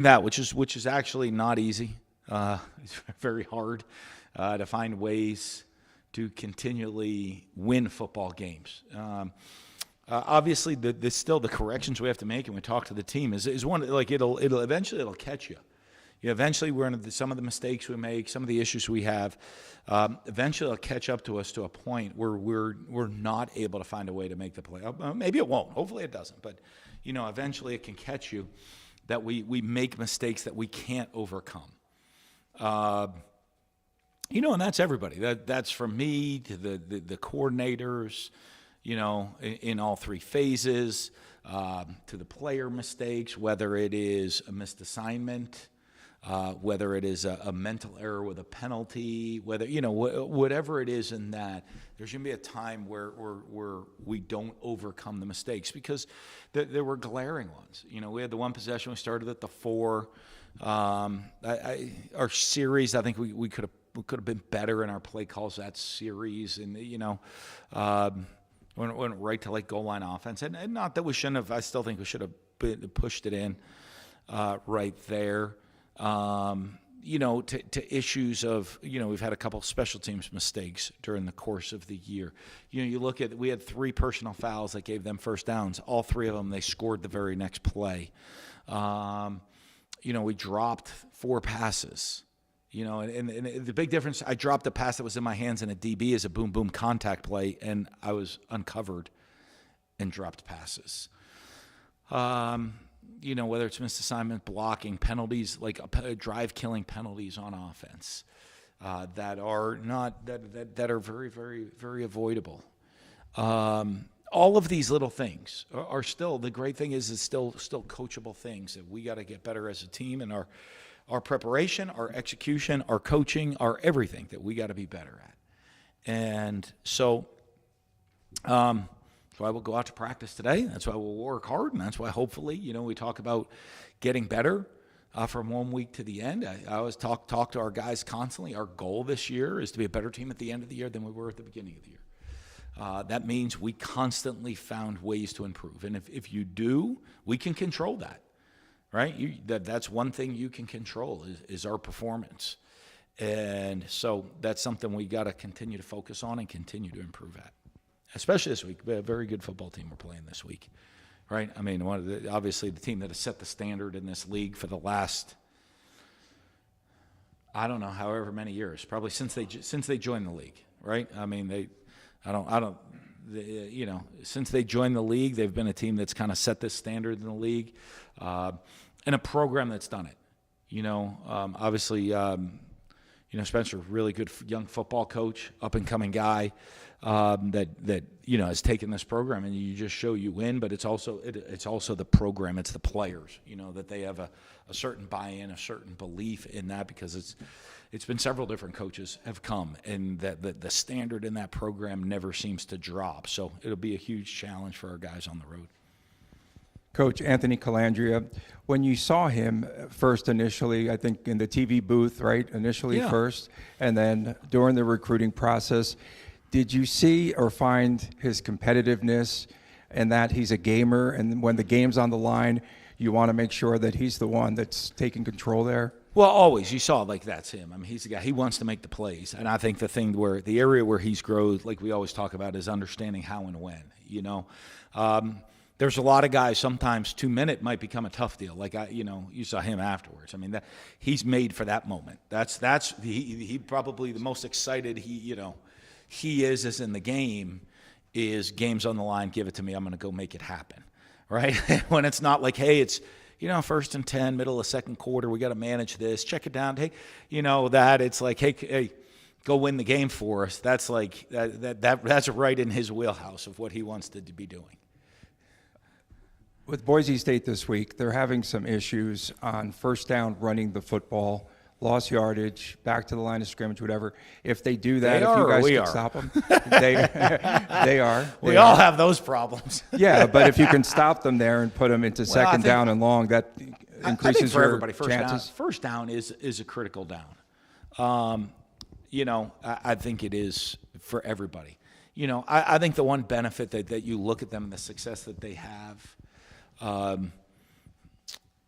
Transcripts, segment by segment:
That which is actually not easy. It's very hard to find ways to continually win football games. Obviously, still the corrections we have to make, and we talk to the team is one like it'll eventually catch you. Eventually, we're into some of the mistakes we make, some of the issues we have. Eventually, it'll catch up to us to a point where we're not able to find a way to make the play. Maybe it won't. Hopefully, it doesn't. But eventually, it can catch you that we make mistakes that we can't overcome. And that's everybody. That's from me to the coordinators. In all three phases, to the player mistakes, whether it is a missed assignment. Whether it is a mental error with a penalty, whatever it is in that, there's going to be a time where we don't overcome the mistakes because there were glaring ones. We had the one possession, we started at the 4. Our series, I think we could have been better in our play calls that series, and went right to goal line offense, and not that we shouldn't have. I still think we should have pushed it in right there. To issues of, we've had a couple special teams mistakes during the course of the year. You look at, we had 3 personal fouls that gave them first downs. All 3 of them, they scored the very next play. We dropped 4 passes. And the big difference, I dropped a pass that was in my hands in a DB as a boom contact play, and I was uncovered and dropped passes. Whether it's missed assignment, blocking, penalties, drive-killing penalties on offense that are very, very, very avoidable. All of these little things are still, the great thing is still coachable things that we got to get better as a team, and our preparation, our execution, our coaching, our everything that we got to be better at. And so that's why we'll go out to practice today. That's why we'll work hard, and that's why hopefully, we talk about getting better from 1 week to the end. I always talk to our guys constantly. Our goal this year is to be a better team at the end of the year than we were at the beginning of the year. That means we constantly found ways to improve, and if you do, we can control that, right? That's one thing you can control is our performance, and so that's something we got to continue to focus on and continue to improve at. Especially this week. We have a very good football team we're playing this week, right? I mean, obviously the team that has set the standard in this league for the last, I don't know, however many years, probably since they joined the league, right? I mean, since they joined the league, they've been a team that's kind of set this standard in the league, and a program that's done it. Obviously, Spencer, really good young football coach, up and coming guy. That has taken this program, and you just show you win, but it's also the program, it's the players, that they have a certain buy-in, a certain belief in that, because it's been several different coaches have come, and that the standard in that program never seems to drop. So it'll be a huge challenge for our guys on the road. Coach Anthony Calandria, when you saw him first initially, I think in the TV booth, right? Initially first, and then during the recruiting process, did you see or find his competitiveness and that he's a gamer, and when the game's on the line, you want to make sure that he's the one that's taking control there? Well, always. You saw that's him. I mean, he's the guy. He wants to make the plays. And I think the area where he's grown, like we always talk about, is understanding how and when, There's a lot of guys, sometimes 2-minute might become a tough deal. You saw him afterwards. I mean, he's made for that moment. He probably the most excited he is in the game, is games on the line, give it to me, I'm going to go make it happen, right? When it's not hey, it's, 1st and 10, middle of second quarter, we got to manage this, check it down, hey, that it's hey, go win the game for us. That's that's right in his wheelhouse of what he wants to be doing. With Boise State this week, they're having some issues on first down running the football, lost yardage, back to the line of scrimmage, whatever. If they do that, if you guys can stop them, they are. We all have those problems. Yeah, but if you can stop them there and put them into second down and long, that increases your chances. First down is a critical down. I think it is for everybody. I think the one benefit that you look at them and the success that they have,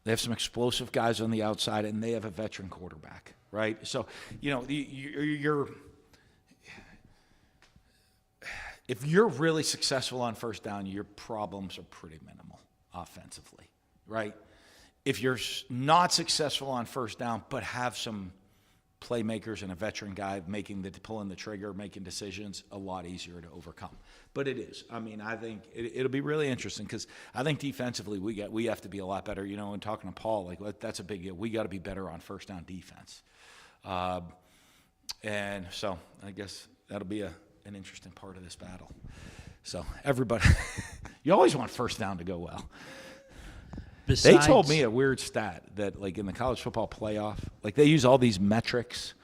They have some explosive guys on the outside, and they have a veteran quarterback, right? So, if you're really successful on first down, your problems are pretty minimal offensively, right? If you're not successful on first down but have some playmakers and a veteran guy pulling the trigger, making decisions, a lot easier to overcome. But it is. I mean, I think it'll be really interesting because I think defensively we have to be a lot better. And talking to Paul, that's a big deal. We got to be better on first down defense. And so I guess that'll be an interesting part of this battle. So everybody, you always want first down to go well. They told me a weird stat that, in the college football playoff, they use all these metrics.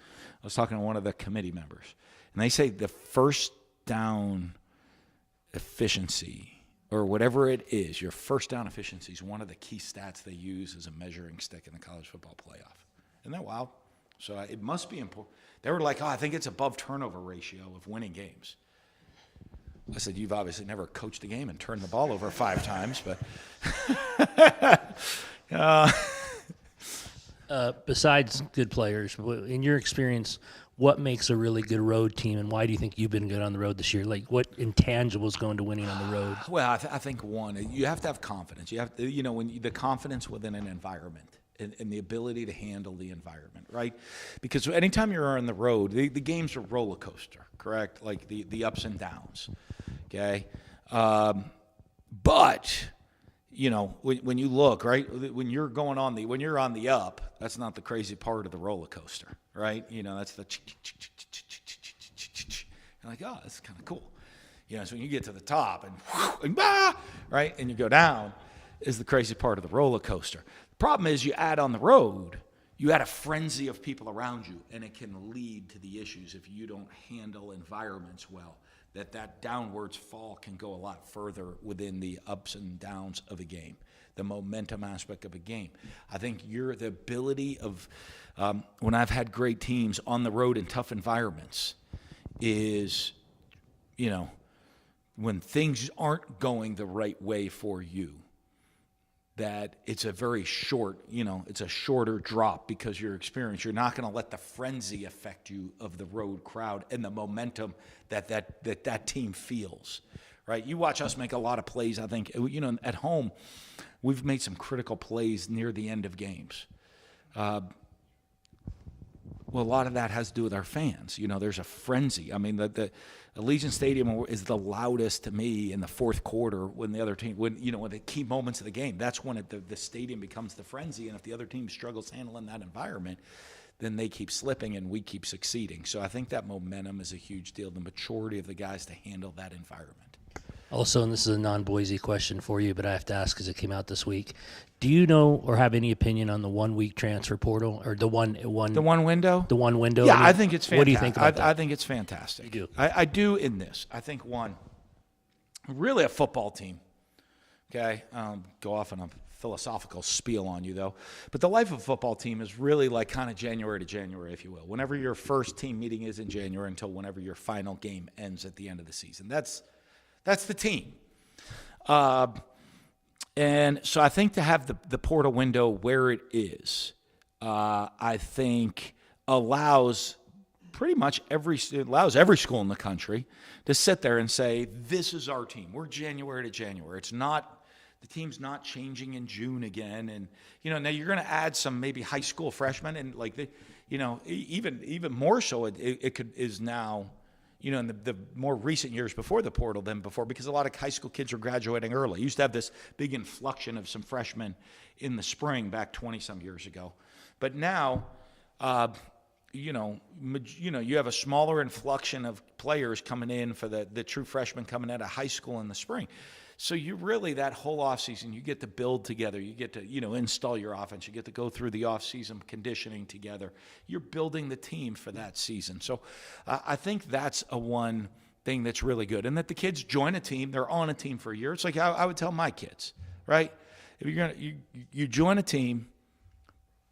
I was talking to one of the committee members, and they say the first down efficiency, or whatever it is, your first down efficiency is one of the key stats they use as a measuring stick in the college football playoff. Isn't that wild? So it must be important. They were like, I think it's above turnover ratio of winning games. I said, you've obviously never coached a game and turned the ball over 5 times, but besides good players, in your experience, what makes a really good road team, and why do you think you've been good on the road this year? What intangibles go into winning on the road? Well, I think one, you have to have confidence. You have to, the confidence within an environment. And the ability to handle the environment, right? Because anytime you're on the road, the game's a roller coaster, correct? The ups and downs, okay? But when you look, right, when you're on the up, that's not the crazy part of the roller coaster, right? That's the you're like, oh, that's kind of cool. So when you get to the top and right, and you go down, is the crazy part of the roller coaster. Problem is, you add on the road, you add a frenzy of people around you, and it can lead to the issues if you don't handle environments well. That downwards fall can go a lot further within the ups and downs of a game, the momentum aspect of a game. I think the ability of, when I've had great teams on the road in tough environments, is, when things aren't going the right way for you, that it's a very short, it's a shorter drop because you're not going to let the frenzy affect you of the road crowd and the momentum that team feels, right? You watch us make a lot of plays. I think, at home, we've made some critical plays near the end of games. Well, a lot of that has to do with our fans. There's a frenzy. I mean, the Allegiant Stadium is the loudest to me in the fourth quarter when the other team, when the key moments of the game. That's when the stadium becomes the frenzy. And if the other team struggles handling that environment, then they keep slipping and we keep succeeding. So I think that momentum is a huge deal. The maturity of the guys to handle that environment. Also, and this is a non-Boise question for you, but I have to ask because it came out this week. Do you know or have any opinion on the 1-week transfer portal or the one window? The one window. Yeah, I think it's fantastic. What do you think about that? I think it's fantastic. You do. I do in this. I think really a football team. Okay, go off on a philosophical spiel on you though, but the life of a football team is really kind of January to January, if you will. Whenever your first team meeting is in January until whenever your final game ends at the end of the season. That's the team. And so I think to have the portal window where it is, I think allows every school in the country to sit there and say, this is our team. We're January to January. The team's not changing in June again. And, now you're going to add some maybe high school freshmen and even more so is now, in the more recent years before the portal than before, because a lot of high school kids are graduating early. You used to have this big inflection of some freshmen in the spring back 20-some years ago. But now, you have a smaller inflection of players coming in for the true freshmen coming out of high school in the spring. So you really, that whole offseason, you get to build together. You get to, install your offense. You get to go through the offseason conditioning together. You're building the team for that season. So I think that's one thing that's really good. And that the kids join a team. They're on a team for a year. It's like I would tell my kids, right? If you're you join a team,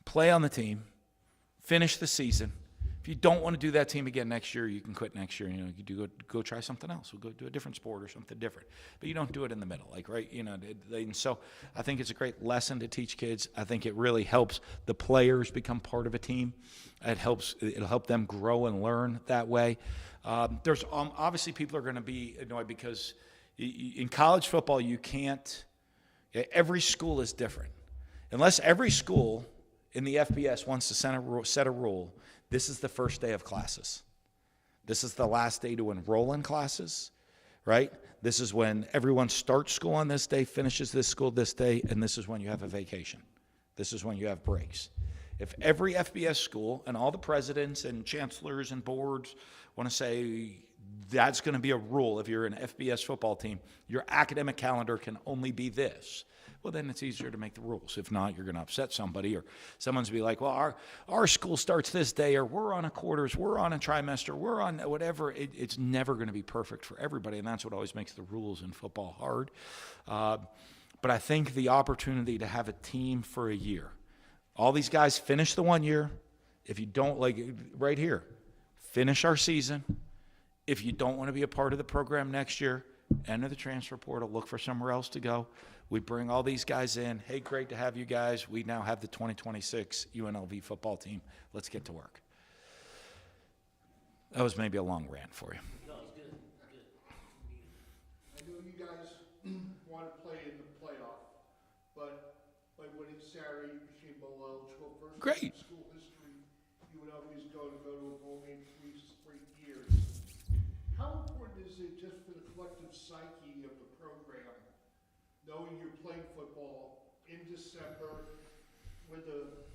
play on the team, finish the season. If If you don't want to do that team again next year, you can quit next year. You go try something else. We'll go do a different sport or something different. But you don't do it in the middle, right? And so I think it's a great lesson to teach kids. I think it really helps the players become part of a team. It'll help them grow and learn that way. There's obviously people are going to be annoyed because in college football you can't. Every school is different. Unless every school in the FBS wants to set a rule. This is the first day of classes. This is the last day to enroll in classes, right? This is when everyone starts school on this day, finishes this school this day, and this is when you have a vacation. This is when you have breaks. If every FBS school and all the presidents and chancellors and boards want to say that's going to be a rule, if you're an FBS football team, your academic calendar can only be this. Well, then it's easier to make the rules. If not, you're going to upset somebody, or someone's be like, well, our school starts this day, or we're on a quarters, we're on a trimester, we're on whatever. It's never going to be perfect for everybody, and that's what always makes the rules in football hard. But I think the opportunity to have a team for a year, all these guys finish the 1 year. If you don't, like right here, finish our season. If you don't want to be a part of the program next year, enter the transfer portal, look for somewhere else to go. We bring all these guys in. Hey, great to have you guys. We now have the 2026 UNLV football team. Let's get to work. That was maybe a long rant for you. No, it's good. Good. I know you guys want to play in the playoff, but by winning Saturday, you became bowl eligible. First Great. time in school history, UNLV is going to go to a bowl game 3 straight years. How important is it just for the collective psyche of the program, knowing you're playing football in December with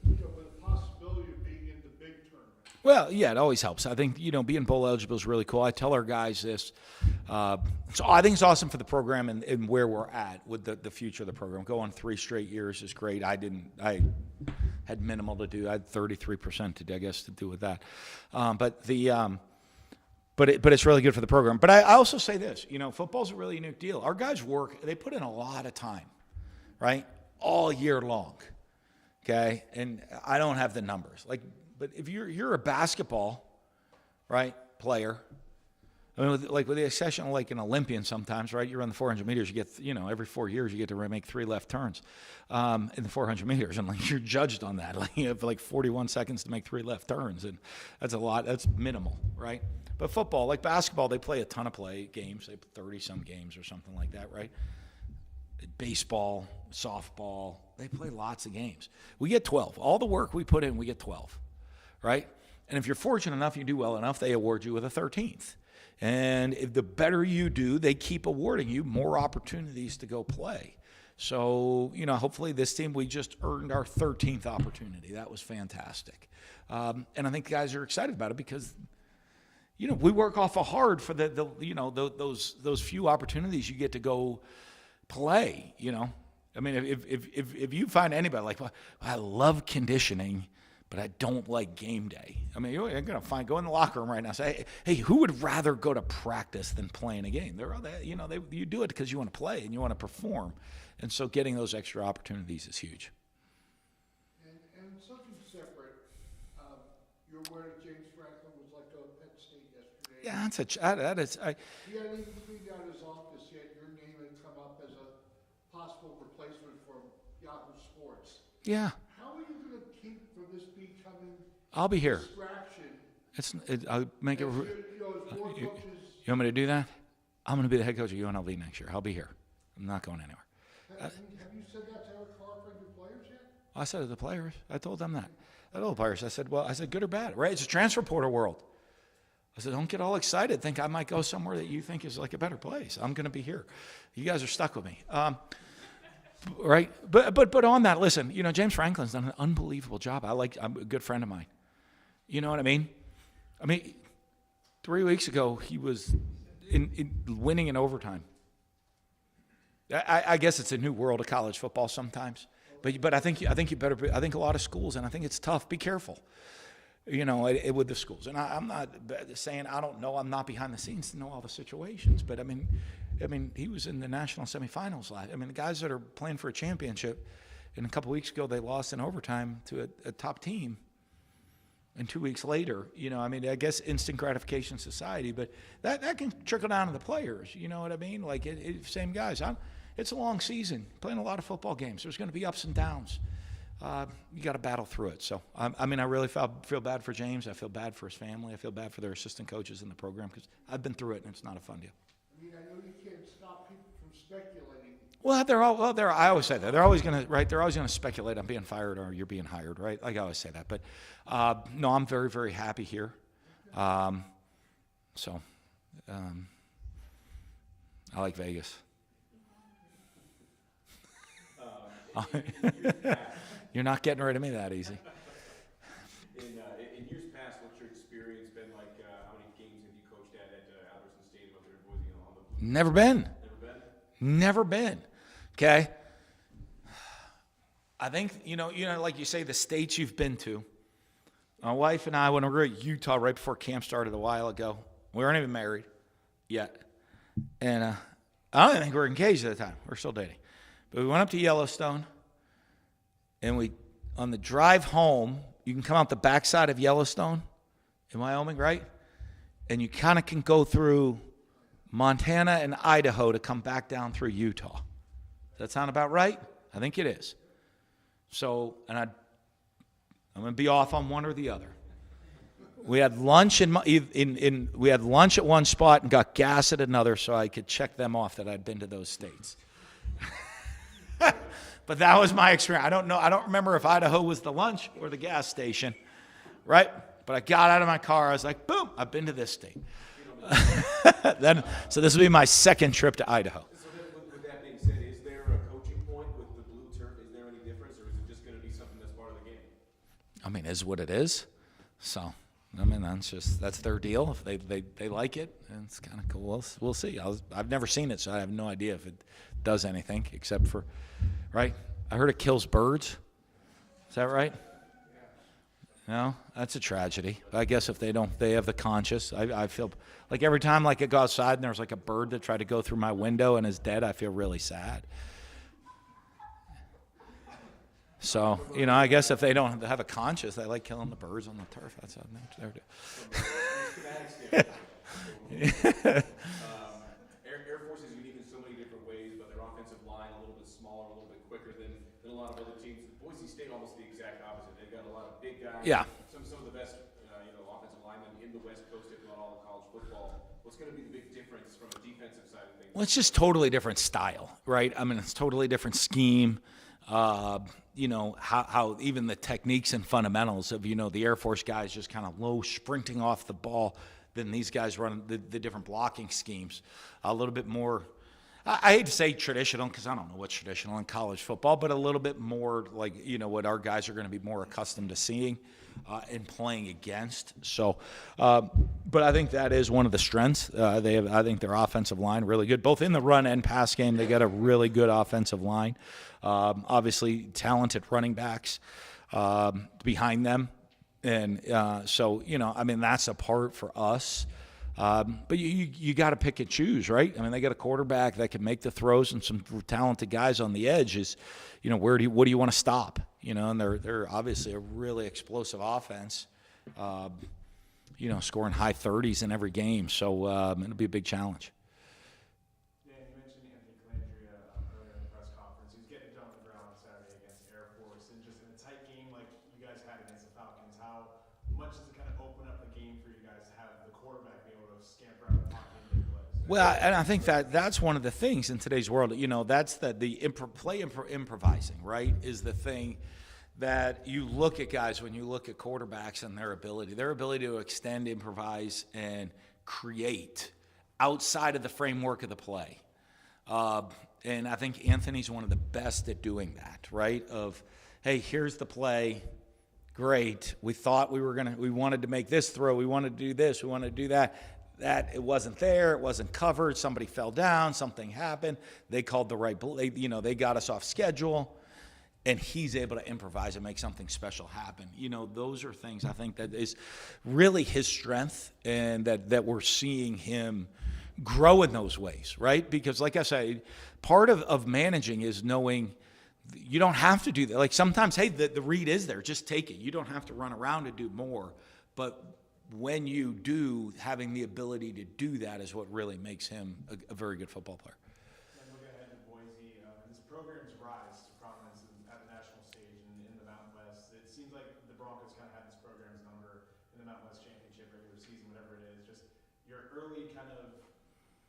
with the possibility of being in the big tournament? Well, yeah, it always helps. I think, being bowl eligible is really cool. I tell our guys this. So I think it's awesome for the program and where we're at with the future of the program. Going 3 straight years is great. I had minimal to do. I had 33% to do, I guess, to do with that. But it's really good for the program. But I also say this, football's a really unique deal. Our guys they put in a lot of time, right? All year long, okay? And I don't have the numbers. But if you're a basketball, right, player, I mean, with the exception of an Olympian sometimes, right? You run the 400 meters, you get, every 4 years you get to make 3 left turns in the 400 meters. And you're judged on that. You have 41 seconds to make 3 left turns. And that's a lot. That's minimal, right? But football, like basketball, they play a ton of games. They play 30-some games or something like that, right? Baseball, softball, they play lots of games. We get 12. All the work we put in, we get 12, right? And if you're fortunate enough, you do well enough, they award you with a 13th. And if the better you do, they keep awarding you more opportunities to go play. So, hopefully this team, we just earned our 13th opportunity. That was fantastic. And I think the guys are excited about it because we work awful hard for those few opportunities you get to go play. I mean, if you find anybody well, I love conditioning, but I don't like game day. I mean, you're going to go in the locker room right now and say, hey, who would rather go to practice than playing a game? You do it because you want to play and you want to perform. And so getting those extra opportunities is huge. And something separate, you're aware that James Franklin was let go at Penn State yesterday. Yeah, that is. He hadn't even cleaned out his office yet. Your name had come up as a possible replacement for Yahoo Sports. Yeah. How are you going to keep from this becoming I'll be here. distraction? I'll make it. As more You coaches, want me to do that? I'm going to be the head coach of UNLV next year. I'll be here. I'm not going anywhere. have you said that to Eric Clark and your players yet? I said to the players. I told them that. I told the players. I said, good or bad, right? It's a transfer portal world. I said, don't get all excited. Think I might go somewhere that you think is a better place. I'm going to be here. You guys are stuck with me. Right? But on that, listen, James Franklin's done an unbelievable job. I'm a good friend of mine. You know what I mean? 3 weeks ago, he was in winning in overtime. I guess it's a new world of college football sometimes. But I think you better be, I think a lot of schools, and I think it's tough. Be careful. With the schools. And I'm not saying I don't know. I'm not behind the scenes to know all the situations. But, he was in the national semifinals last. The guys that are playing for a championship, and a couple weeks ago they lost in overtime to a top team. And 2 weeks later, I mean, I guess instant gratification society, but that can trickle down to the players. You know what I mean? Like, same guys. It's a long season, playing a lot of football games. There's going to be ups and downs. You got to battle through it. So, I mean, I really feel bad for James. I feel bad for his family. I feel bad for their assistant coaches in the program because I've been through it, and it's not a fun deal. I mean, I know you can't stop people from speculating. Well, I always say that. They're always going to, right? They're always going to speculate on being fired or you're being hired, right? Like I always say that. But, no, I'm very, very happy here. I like Vegas. You're not getting rid of me that easy. In years past, what's your experience been like? How many games have you coached at Albertson Stadium up there in Boise on the Blue? Never been. Never been? Okay. I think, like you say, the states you've been to. My wife and I, when we were at Utah right before camp started a while ago, we weren't even married yet. And I don't even think we were engaged at the time. We're still dating. But we went up to Yellowstone, and on the drive home, you can come out the backside of Yellowstone in Wyoming, right? And you kind of can go through Montana and Idaho to come back down through Utah. Does that sound about right? I think it is. So, and I'm going to be off on one or the other. We had lunch we had lunch at one spot and got gas at another, so I could check them off that I'd been to those states. But that was my experience. I don't know. I don't remember if Idaho was the lunch or the gas station, right? But I got out of my car. I was like, boom, I've been to this state. So this will be my second trip to Idaho. So with that being said, is there a coaching point with the blue turf? Is there any difference, or is it just going to be something that's part of the game? I mean, it is what it is. So, I mean, that's their deal. If they like it, and it's kind of cool. We'll see. I've never seen it, so I have no idea if it does anything except for, right? I heard it kills birds. Is that right? No, that's a tragedy. I guess if they have the conscience. I feel like every time I go outside and there's like a bird that tried to go through my window and is dead, I feel really sad. So, I guess if they don't have a conscience, they like killing the birds on the turf. That's how they're doing. Air Force is unique in so many different ways, but their offensive line a little bit smaller, a little bit quicker than a lot of other teams. Boise State almost the exact opposite. They've got a lot of big guys. Yeah. Some of the best, offensive linemen in the West Coast, if not all of college football. What's going to be the big difference from a defensive side of things? Well, it's just totally different style, right? I mean, it's totally different scheme. How even the techniques and fundamentals of, the Air Force guys just kind of low sprinting off the ball, then these guys run the different blocking schemes. A little bit more, I hate to say traditional because I don't know what's traditional in college football, but a little bit more like, what our guys are going to be more accustomed to seeing and playing against. So, but I think that is one of the strengths. I think their offensive line really good, both in the run and pass game. They got a really good offensive line. Obviously, talented running backs behind them. And so, that's a part for us. But you got to pick and choose, right? I mean, they got a quarterback that can make the throws and some talented guys on the edge. What do you want to stop? And they're obviously a really explosive offense. Scoring high 30s in every game. So it'll be a big challenge. Dan, you mentioned Anthony Calandria earlier in the press conference. He was getting it done on the ground on Saturday against Air Force, and just in a tight game like you guys had against the Falcons, how much does it kind of open up the game for you guys to have the quarterback be able to scamper out the pocket and make plays? Well, and I think that's one of the things in today's world. That's improvising, right? Is the thing that you look at guys when you look at quarterbacks and their ability to extend, improvise, and create outside of the framework of the play. And I think Anthony's one of the best at doing that, right? Of, hey, here's the play. Great. We thought we wanted to make this throw. We wanted to do this. We wanted to do that. That it wasn't there. It wasn't covered. Somebody fell down. Something happened. They called the right play. They got us off schedule. And he's able to improvise and make something special happen. Those are things I think that is really his strength, and that we're seeing him grow in those ways, right? Because like I say, part of managing is knowing you don't have to do that. Like sometimes, hey, the read is there. Just take it. You don't have to run around to do more. But when you do, having the ability to do that is what really makes him a very good football player. And look ahead to Boise. His program's rise to prominence at the national stage in the Mountain West. It seems like the Broncos kind of had this program's number in the Mountain West Championship, regular season, whatever it is. Just your early kind of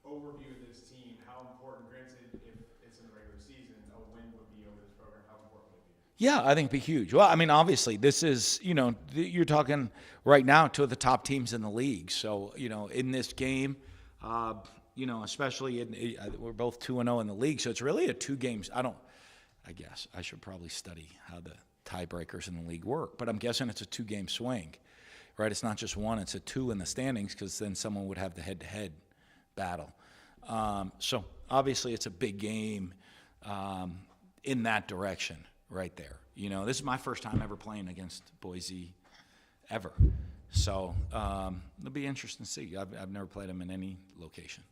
overview of this team, how important, granted, if it's in the regular season, a win would be over this program, how important would it be? Yeah, I think it'd be huge. Well, I mean, obviously, this is, you're talking right now two of the top teams in the league. So, in this game, especially we're both 2-0 in the league. So it's really a 2 games. I guess I should probably study how the tiebreakers in the league work. But I'm guessing it's a 2-game swing, right? It's not just 1, it's a 2 in the standings because then someone would have the head-to-head battle. So obviously it's a big game in that direction right there. This is my first time ever playing against Boise ever. So it'll be interesting to see. I've never played them in any location.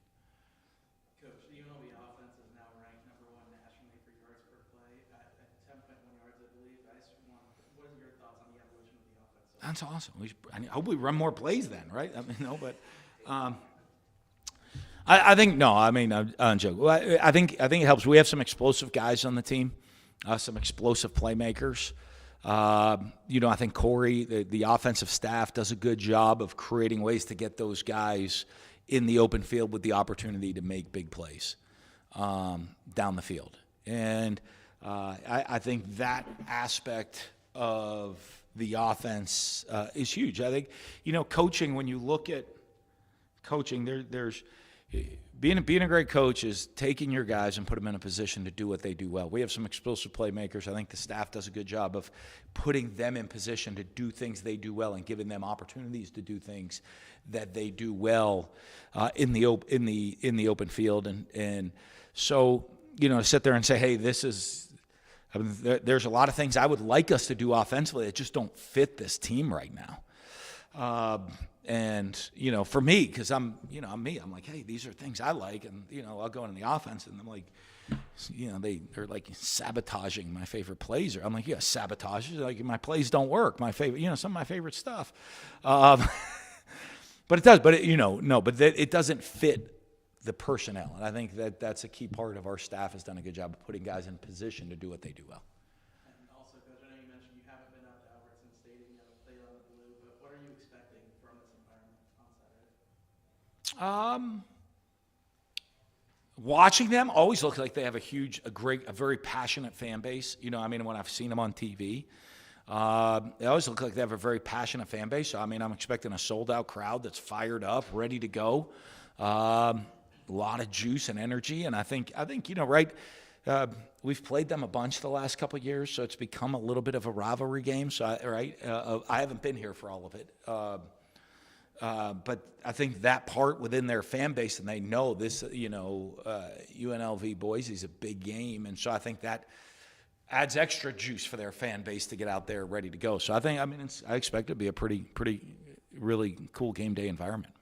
Coach, the UNLV offense is now ranked #1 nationally for yards per play at 10.1 yards, I believe. What are your thoughts on the evolution of the offense? That's awesome. I hope we run more plays then, right? But I think no. I mean, I'm joking. I think it helps. We have some explosive guys on the team, some explosive playmakers. I think Corey, the offensive staff, does a good job of creating ways to get those guys in the open field with the opportunity to make big plays down the field. And I think that aspect of the offense is huge. I think, coaching, when you look at coaching, there's being a great coach is taking your guys and put them in a position to do what they do well. We have some explosive playmakers. I think the staff does a good job of putting them in position to do things they do well and giving them opportunities to do things that they do well in the open field. And so, to sit there and say, hey, there's a lot of things I would like us to do offensively that just don't fit this team right now. And, for me, because I'm me, I'm like, hey, these are things I like. And, I'll go into the offense and I'm like, they're like sabotaging my favorite plays. I'm like, yeah, sabotage. Like my plays don't work. My favorite, some of my favorite stuff. But it does, but it doesn't fit the personnel. And I think that's a key part of our staff has done a good job of putting guys in position to do what they do well. And also, Coach, I know you mentioned you haven't been out to Albertson Stadium yet to play on the blue, but what are you expecting from this environment on Saturday? Watching them always look like they have a very passionate fan base. When I've seen them on TV, they always look like they have a very passionate fan base. So, I'm expecting a sold-out crowd that's fired up, ready to go. A lot of juice and energy, and I think right. We've played them a bunch the last couple of years, so it's become a little bit of a rivalry game. So, I haven't been here for all of it. But I think that part within their fan base, and they know this, UNLV Boise is a big game, and so I think that adds extra juice for their fan base to get out there ready to go. So I expect it to be a pretty really cool game day environment.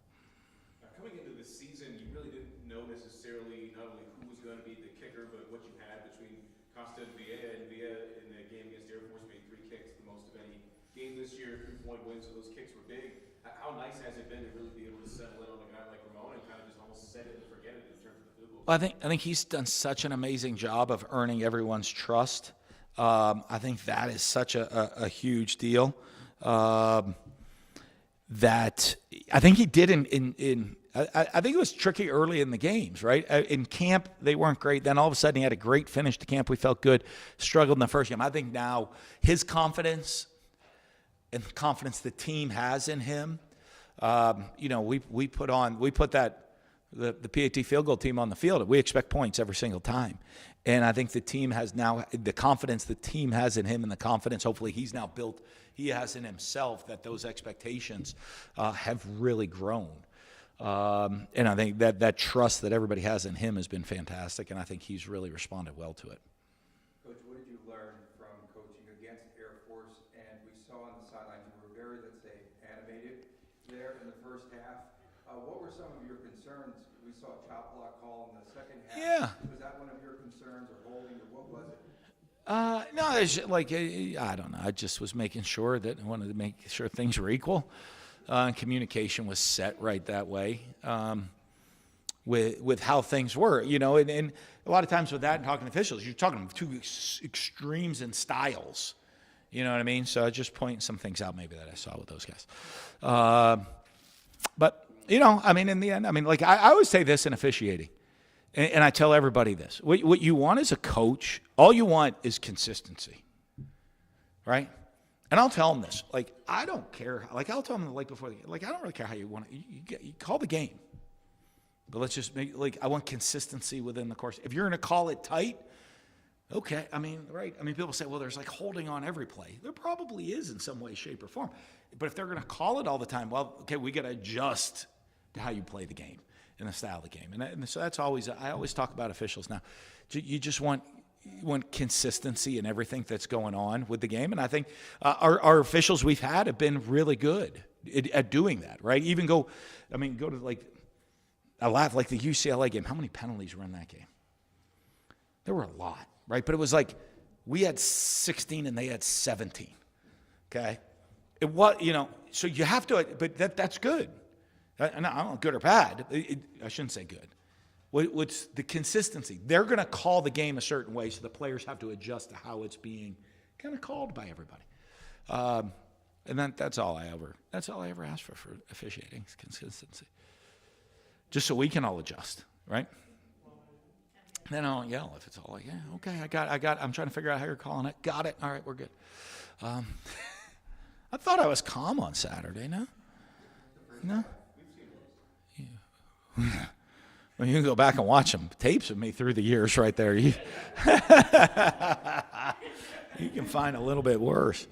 Now, coming into the season, you really didn't know necessarily not only who was going to be the kicker, but what you had between Costa and Villa. And Villa in the game against Air Force made 3 kicks, the most of any game this year, 3-point wins, so those kicks were big. How nice has it been to really be able to settle in on a guy like Ramon and kind of just almost set it and forget it in terms of the field goal? Well, I think he's done such an amazing job of earning everyone's trust. I think that is such a huge deal. That I think he did I think it was tricky early in the games, right? In camp, they weren't great. Then all of a sudden, he had a great finish to camp. We felt good. Struggled in the first game. I think now his confidence and the confidence the team has in him, we put the PAT field goal team on the field. We expect points every single time. And I think the team has now the confidence the team has in him and the confidence hopefully he has in himself that those expectations have really grown. And I think that trust that everybody has in him has been fantastic, and I think he's really responded well to it. Coach, what did you learn from coaching against Air Force? And we saw on the sidelines you were very, animated there in the first half. What were some of your concerns? We saw a chop block call in the second half. Yeah. Was that one of your concerns or holding, or what was it? No, it's like I don't know. I just was making sure that I wanted to make sure things were equal. Communication was set right that way with how things were, and a lot of times with that and talking to officials, you're talking two extremes in styles. You know what I mean? So I just pointing some things out maybe that I saw with those guys. But, I mean, in the end, like I always say this in officiating, and I tell everybody this. What you want as a coach, all you want is consistency, right? And I'll tell them this. Like, I don't care. Like, I'll tell them, like, before the game, like, I don't really care how you want it. You call the game. But let's just make, like, I want consistency within the course. If you're going to call it tight, okay, right. People say, well, there's like holding on every play. There probably is in some way, shape, or form. But if they're going to call it all the time, well, okay, we got to adjust to how you play the game and the style of the game. And so that's always, I always talk about officials now. You just want consistency in everything that's going on with the game. And I think our officials we've had have been really good at doing that, right? Even go to like, I laugh, like the UCLA game. How many penalties were in that game? There were a lot, right? But it was like we had 16 and they had 17, okay? It was, so you have to, but that's good. I don't know, good or bad. I shouldn't say good. What's the consistency? They're going to call the game a certain way, so the players have to adjust to how it's being kind of called by everybody. And that's all I ever ask for officiating is consistency. Just so we can all adjust, right? Then I'll yell if it's all like, yeah, okay, I got. I'm trying to figure out how you're calling it. Got it. All right, we're good. I thought I was calm on Saturday. No. Yeah. Well, you can go back and watch some tapes of me through the years, right there. You can find a little bit worse.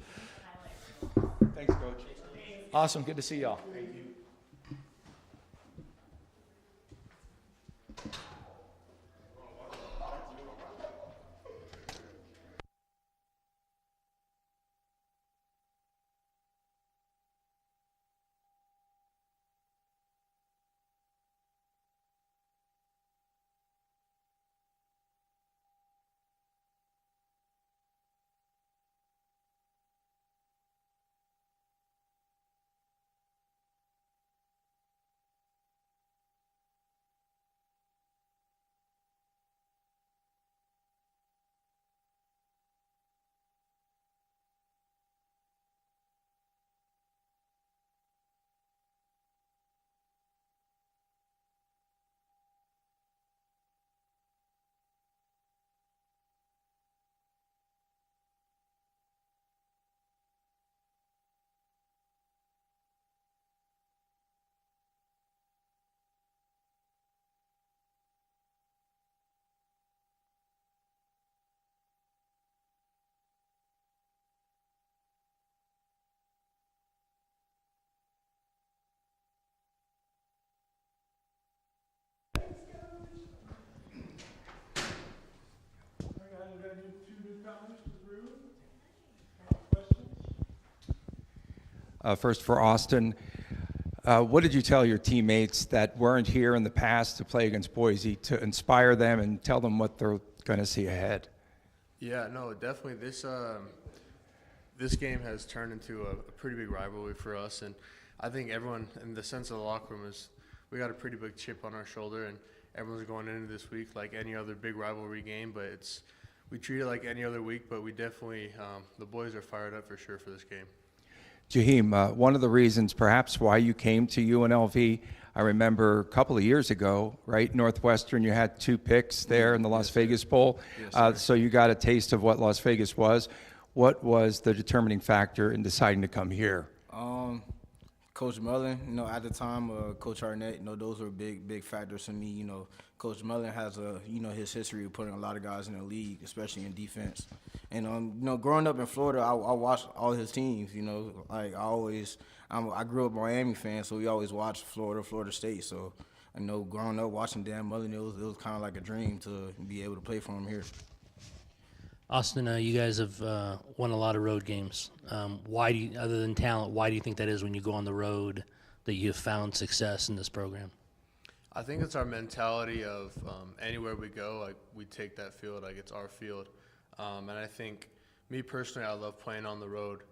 Thanks, Coach. Awesome. Good to see y'all. First for Austin, what did you tell your teammates that weren't here in the past to play against Boise to inspire them and tell them what they're going to see ahead? Yeah, no, definitely. This game has turned into a pretty big rivalry for us, and I think everyone in the sense of the locker room is we got a pretty big chip on our shoulder, and everyone's going into this week like any other big rivalry game, but we treat it like any other week, but we definitely the boys are fired up for sure for this game. Jaheem, one of the reasons perhaps why you came to UNLV, I remember a couple of years ago, right, Northwestern, you had 2 picks there in the Las Vegas Bowl, so you got a taste of what Las Vegas was. What was the determining factor in deciding to come here? Coach Mullen, at the time, Coach Arnett, those were big factors for me. Coach Mullen has his history of putting a lot of guys in the league, especially in defense. And growing up in Florida, I watched all his teams. I grew up a Miami fan, so we always watched Florida State. So growing up watching Dan Mullen, it was kind of like a dream to be able to play for him here. Austin, you guys have won a lot of road games. Other than talent, why do you think that is when you go on the road that you have found success in this program? I think it's our mentality of anywhere we go, like we take that field like it's our field. And I think, me personally, I love playing on the road.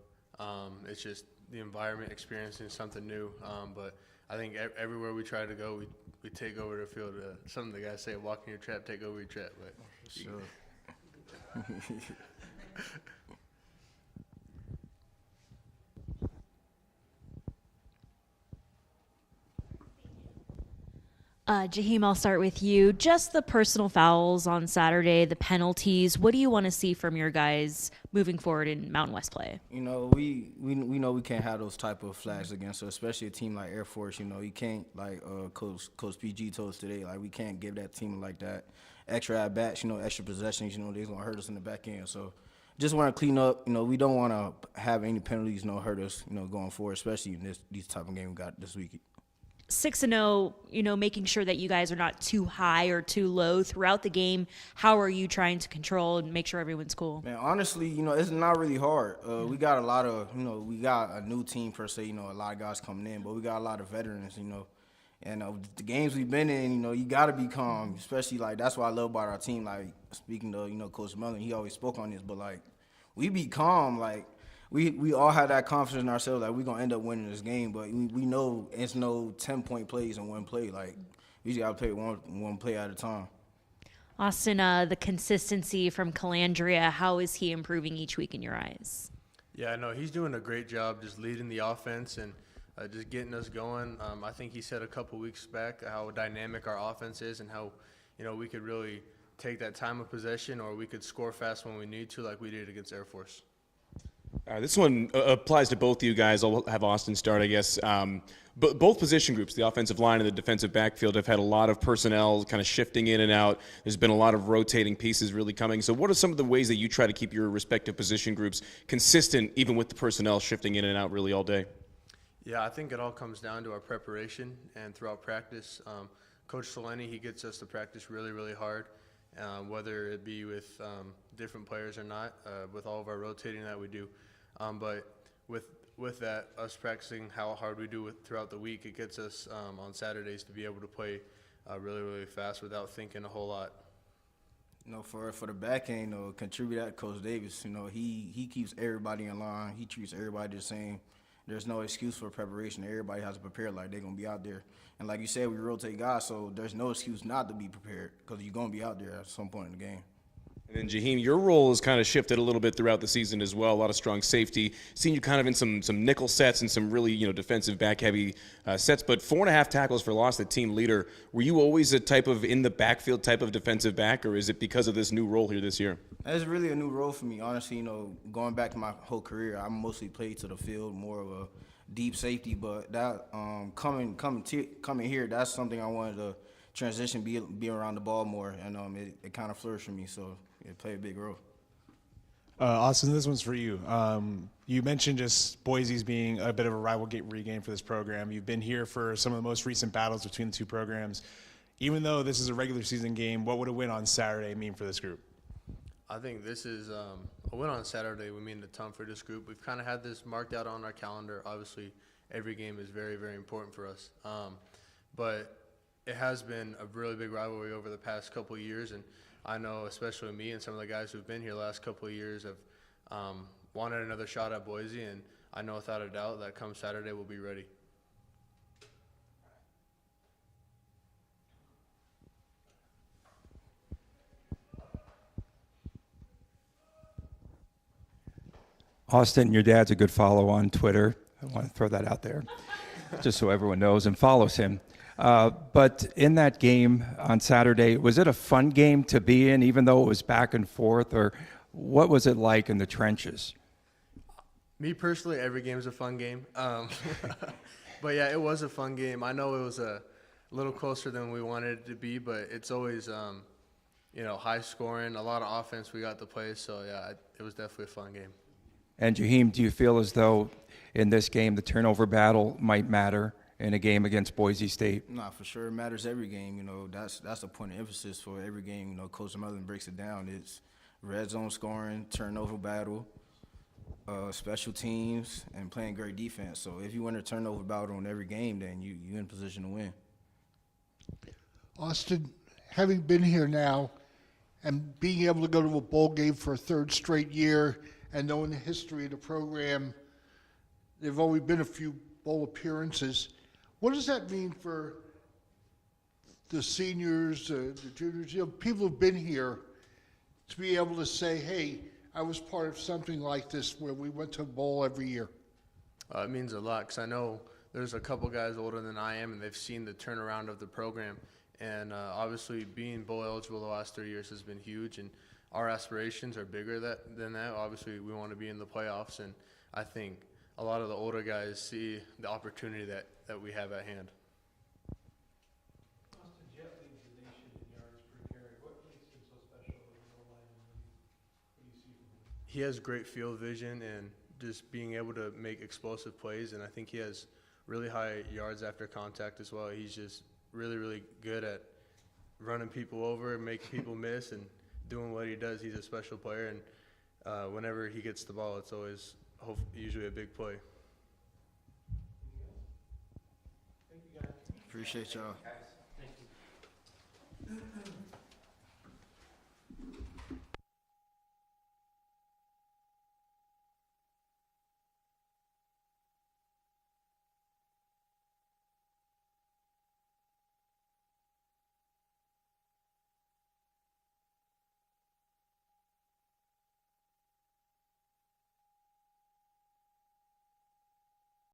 It's just the environment, experiencing something new. But I think everywhere we try to go, we take over the field. Some of the guys say, walk in your trap, take over your trap. But Sure. Jaheem, I'll start with you. Just the personal fouls on Saturday, the penalties. What do you want to see from your guys moving forward in Mountain West play? You know, we know we can't have those type of flags against us, especially a team like Air Force. You know, you can't, like Coach PG told us today, like we can't give that team like that extra at bats. You know, extra possessions. You know, they're gonna hurt us in the back end. So just want to clean up. You know, we don't want to have any penalties, hurt us. You know, going forward, especially in these type of game we got this week. 6-0, making sure that you guys are not too high or too low throughout the game. How are you trying to control and make sure everyone's cool? Man, honestly, it's not really hard. We got a lot of, we got a new team per se, a lot of guys coming in, but we got a lot of veterans, and the games we've been in, you got to be calm, especially, like, that's what I love about our team. Like, speaking to, Coach Mullen, he always spoke on this, but, like, we be calm, like, we all have that confidence in ourselves that we're going to end up winning this game, but we know it's no 10-point plays in one play. Like, we just got to play one play at a time. Austin, the consistency from Calandria, how is he improving each week in your eyes? Yeah, no, he's doing a great job just leading the offense and just getting us going. I think he said a couple weeks back how dynamic our offense is and how, we could really take that time of possession or we could score fast when we need to like we did against Air Force. This one applies to both of you guys. I'll have Austin start, I guess. But both position groups, the offensive line and the defensive backfield, have had a lot of personnel kind of shifting in and out. There's been a lot of rotating pieces really coming. So what are some of the ways that you try to keep your respective position groups consistent, even with the personnel shifting in and out really all day? Yeah, I think it all comes down to our preparation and throughout practice. Coach Soleni, he gets us to practice really, really hard, whether it be with different players or not, with all of our rotating that we do. But with that, us practicing how hard we do throughout the week, it gets us on Saturdays to be able to play really, really fast without thinking a whole lot. For the back end, contribute that to Coach Davis. He keeps everybody in line. He treats everybody the same. There's no excuse for preparation. Everybody has to prepare like they're going to be out there. And like you said, we rotate guys, so there's no excuse not to be prepared because you're going to be out there at some point in the game. And then, Jaheem, your role has kind of shifted a little bit throughout the season as well. A lot of strong safety. Seen you kind of in some nickel sets and some really, defensive back-heavy sets. But 4.5 tackles for loss, the team leader. Were you always a type of in-the-backfield type of defensive back, or is it because of this new role here this year? It's really a new role for me. Honestly, going back to my whole career, I mostly played to the field, more of a deep safety. But that coming here, that's something I wanted to transition, be around the ball more, and it kind of flourished for me. So it played a big role. Austin, this one's for you. You mentioned just Boise's being a bit of a rivalry game for this program. You've been here for some of the most recent battles between the two programs. Even though this is a regular season game, what would a win on Saturday mean for this group? I think this is a win on Saturday would mean a ton for this group. We've kind of had this marked out on our calendar. Obviously, every game is very, very important for us. But it has been a really big rivalry over the past couple of years, and I know especially me and some of the guys who've been here the last couple of years have wanted another shot at Boise, and I know without a doubt that come Saturday we'll be ready. Austin, your dad's a good follow on Twitter. I want to throw that out there just so everyone knows and follows him. But in that game on Saturday, was it a fun game to be in, even though it was back and forth, or what was it like in the trenches? Me personally, every game is a fun game. But yeah, it was a fun game. I know it was a little closer than we wanted it to be, but it's always, high scoring, a lot of offense we got to play. So yeah, it was definitely a fun game. And Jaheem, do you feel as though in this game the turnover battle might matter in a game against Boise State? Nah, for sure. It matters every game. That's a point of emphasis for every game. Coach Mullen breaks it down. It's red zone scoring, turnover battle, special teams, and playing great defense. So if you win a turnover battle in every game, then you're in position to win. Austin, having been here now and being able to go to a bowl game for a third straight year, and knowing the history of the program, there've only been a few bowl appearances. What does that mean for the seniors, the juniors, people who've been here, to be able to say, hey, I was part of something like this where we went to a bowl every year? It means a lot because I know there's a couple guys older than I am, and they've seen the turnaround of the program. And obviously, being bowl eligible the last 3 years has been huge, and our aspirations are bigger than that. Obviously, we want to be in the playoffs, and I think a lot of the older guys see the opportunity that we have at hand. Austin Jet leads the nation in yards per carry. What makes him so special as a goal line? What do you see from him? He has great field vision and just being able to make explosive plays, and I think he has really high yards after contact as well. He's just really, really good at running people over, making people miss, and doing what he does. He's a special player, and whenever he gets the ball, it's always usually a big play. Appreciate y'all.